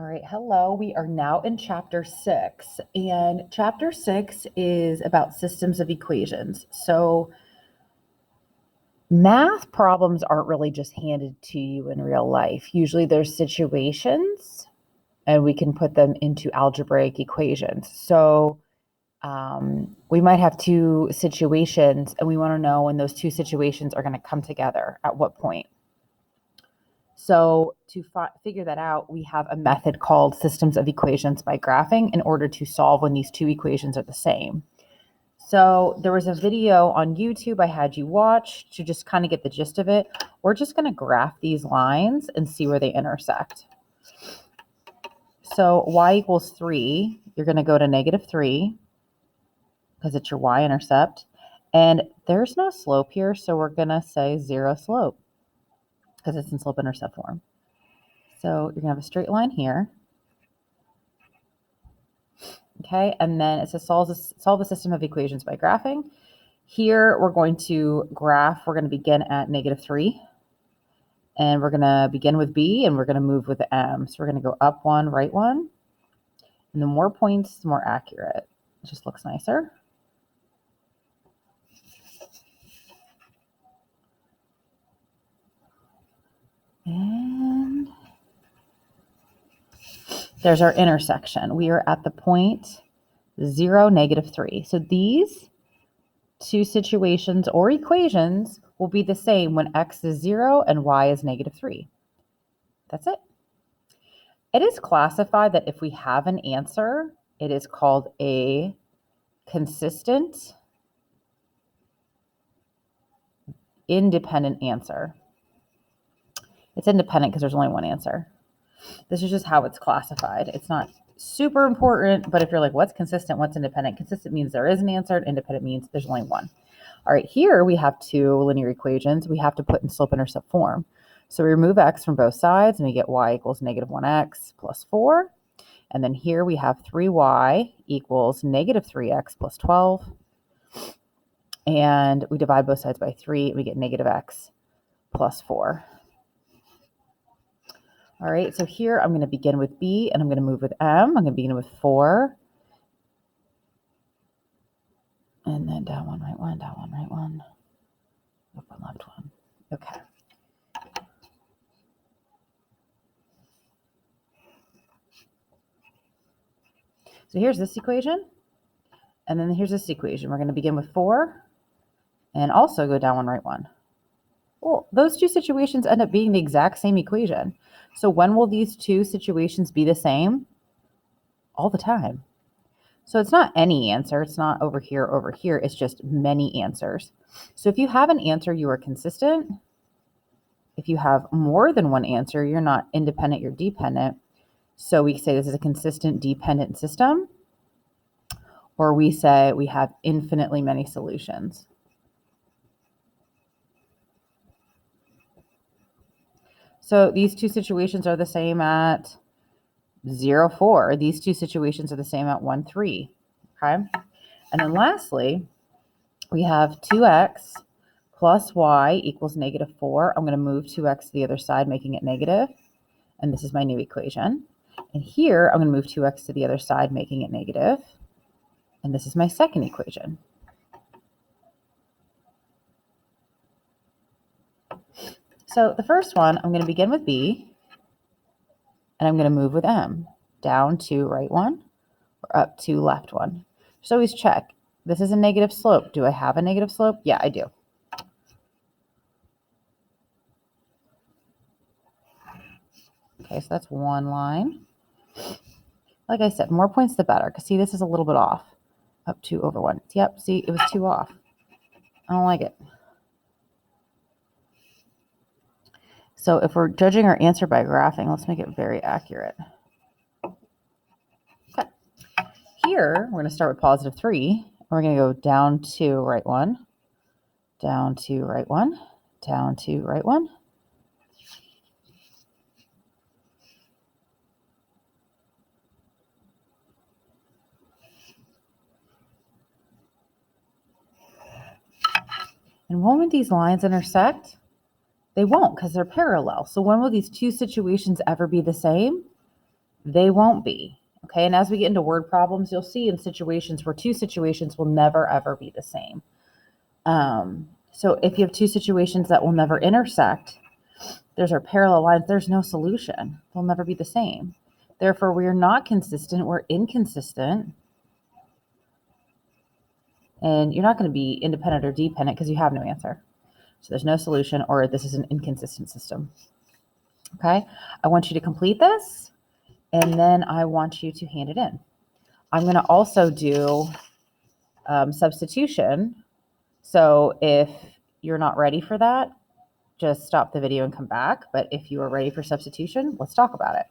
All right, hello. We are now in chapter 6, and chapter 6 is about systems of equations. So math problems aren't really just handed to you in real life. Usually there's situations, and we can put them into algebraic equations. So we might have two situations, and we want to know when those two situations are going to come together, at what point. So to figure that out, we have a method called systems of equations by graphing in order to solve when these two equations are the same. So there was a video on YouTube I had you watch to just kind of get the gist of it. We're just going to graph these lines and see where they intersect. So y equals 3, you're going to go to -3 because it's your y-intercept. And there's no slope here, so we're going to say 0 slope because it's in slope-intercept form. So you're going to have a straight line here. Okay, and then it says solve the system of equations by graphing. Here we're going to graph, we're going to begin at -3. And we're going to begin with B and we're going to move with M. So we're going to go up 1, right 1. And the more points, the more accurate. It just looks nicer. And there's our intersection. We are at the point 0, -3. So these two situations or equations will be the same when x is 0 and y is -3. That's it. It is classified that if we have an answer, it is called a consistent independent answer. It's independent because there's only one answer. This is just how it's classified. It's not super important, but if you're like, what's consistent, what's independent? Consistent means there is an answer, and independent means there's only one. All right, here we have two linear equations we have to put in slope-intercept form. So we remove x from both sides, and we get y equals -1x plus 4. And then here we have 3y equals -3x plus 12. And we divide both sides by 3, and we get -x plus 4. All right, so here I'm going to begin with B, and I'm going to move with M. I'm going to begin with 4. And then down 1, right 1, down 1, right 1, up 1, left 1. Okay. So here's this equation, and then here's this equation. We're going to begin with 4, and also go down 1, right 1. Well, those two situations end up being the exact same equation. So when will these two situations be the same? All the time. So it's not any answer. It's not over here. It's just many answers. So if you have an answer, you are consistent. If you have more than one answer, you're not independent, you're dependent. So we say this is a consistent dependent system, or we say we have infinitely many solutions. So these two situations are the same at 0, 4. These two situations are the same at 1, 3. Okay. And then lastly, we have 2x plus y equals -4. I'm going to move 2x to the other side, making it negative. And this is my new equation. And here, I'm going to move 2x to the other side, making it negative. And this is my second equation. So the first one, I'm going to begin with B, and I'm going to move with M, down to right 1, or up to left 1. Just always check. This is a negative slope. Do I have a negative slope? Yeah, I do. Okay, so that's one line. Like I said, more points the better, because see, this is a little bit off. Up 2 over 1. Yep, see, it was 2 off. I don't like it. So if we're judging our answer by graphing, let's make it very accurate. Okay. Here, we're going to start with +3. We're going to go down to right 1, down to right 1, down to right 1. And when will these lines intersect? They won't, because they're parallel. So when will these two situations ever be the same? They won't be. Okay, and as we get into word problems, you'll see in situations where two situations will never ever be the same. So if you have two situations that will never intersect, there's our parallel lines, there's no solution. They'll never be the same. Therefore, we are not consistent, we're inconsistent. And you're not going to be independent or dependent because you have no answer. So there's no solution, or this is an inconsistent system. Okay, I want you to complete this, and then I want you to hand it in. I'm going to also do substitution. So if you're not ready for that, just stop the video and come back. But if you are ready for substitution, let's talk about it.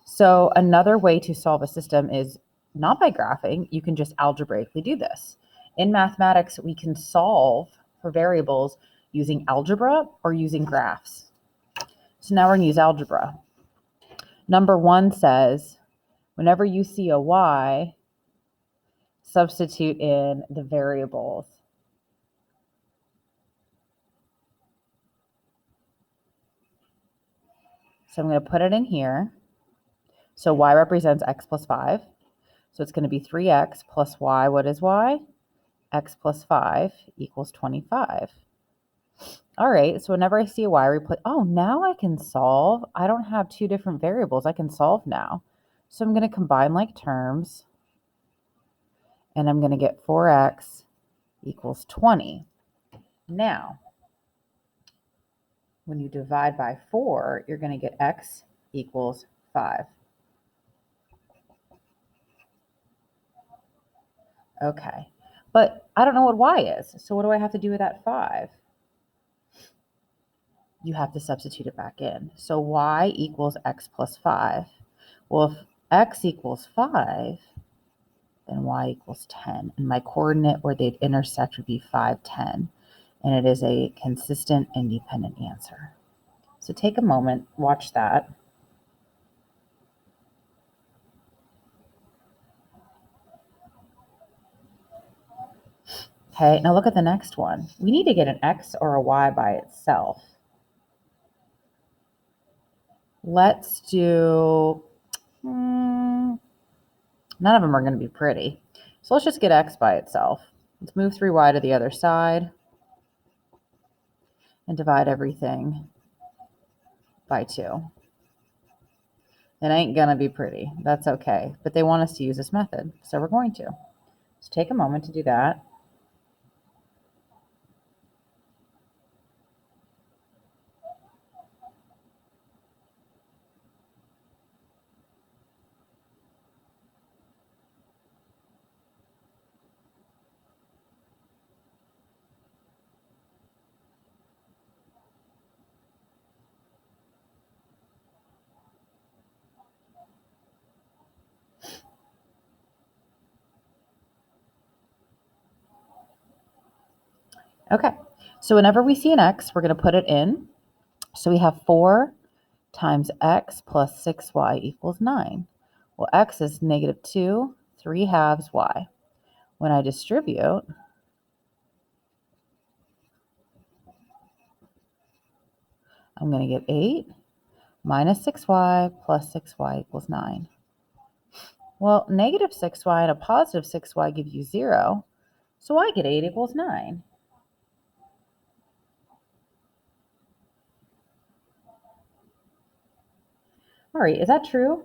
So another way to solve a system is not by graphing. You can just algebraically do this. In mathematics, we can solve for variables using algebra or using graphs. So now we're going to use algebra. Number 1 says, whenever you see a y, substitute in the variables. So I'm going to put it in here. So y represents x plus 5. So it's going to be 3x plus y. What is y? X plus 5 equals 25. All right, so whenever I see a y, replace. Oh, now I can solve. I don't have two different variables. I can solve now. So I'm going to combine like terms, and I'm going to get 4x equals 20. Now, when you divide by 4, you're going to get x equals 5. Okay, but I don't know what y is. So what do I have to do with that 5? You have to substitute it back in. So y equals x plus 5. Well, if x equals 5, then y equals 10. And my coordinate where they'd intersect would be 5, 10. And it is a consistent, independent answer. So take a moment, watch that. Okay, now look at the next one. We need to get an x or a y by itself. Let's do, none of them are going to be pretty. So let's just get x by itself. Let's move 3y to the other side and divide everything by 2. It ain't going to be pretty. That's okay. But they want us to use this method, so we're going to. So take a moment to do that. Okay, so whenever we see an x, we're going to put it in. So we have 4 times x plus 6y equals 9. Well, x is negative 2, 3 halves y. When I distribute, I'm going to get 8 minus 6y plus 6y equals 9. Well, negative 6y and a positive 6y give you 0, so I get 8 equals 9. All right, is that true?